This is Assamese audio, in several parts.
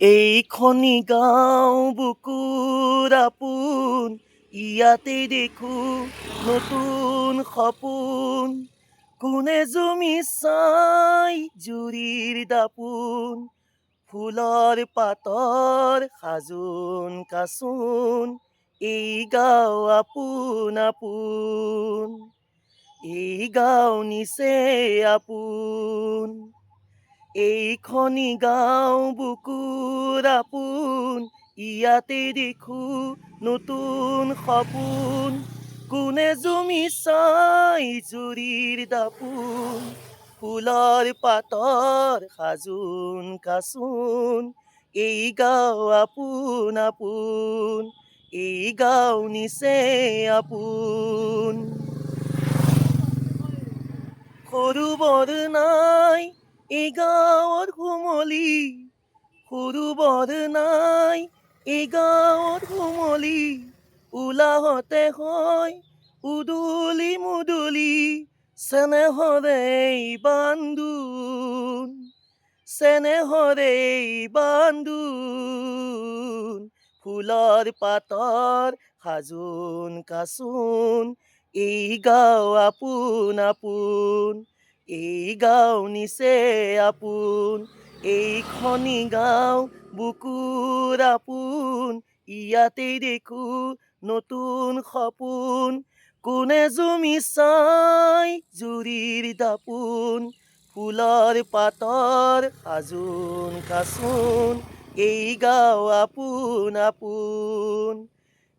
এইখনি গাঁও বুকুৰ আপোন, ইয়াতে দেখো নতুন সপোন। কোনে জুমি চাই জুৰিৰ দাপোন, ফুলৰ পাতৰ সাজোন কাচোন। এই গাঁও আপোন আপোন, এই গাঁও নিচে আপোন। এইখনি গাঁও বুকুৰ আপোন, ইয়াতে দেখো নতুন সপোন। কোনে জুমি চাই জুৰিৰ দাপোন, ফুলৰ পাতৰ সাজোন কাচোন। এই গাঁও আপোন আপোন, এই গাঁও নিচে আপোন। সৰু বৰ নাই এই গাঁৱৰ কুমলি, সৰু বৰ নাই এই গাঁৱৰ কুমলি। উলাহতে হয় উদুলি মুদুলি, চেনেহৰে বান্দোন, চেনেহৰে বান্দোন। ফুলৰ পাতৰ সাজোন কাচোন। এই গাঁও আপোন আপোন, এই গাঁও নিচে আপোন। এইখনি গাঁও বুকুৰ আপোন, ইয়াতে দেখো নতুন সপোন। কোনে জুমি চাই জুৰিৰ দাপোন, ফুলৰ পাতৰ সাজোন কাচোন। এই গাঁও আপোন আপোন,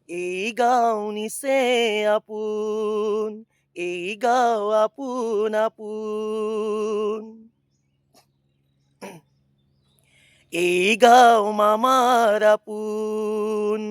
এই গাঁও নিচে আপোন। এই গাঁও আপোন আপোন, এই গাঁও মামাৰ আপোন।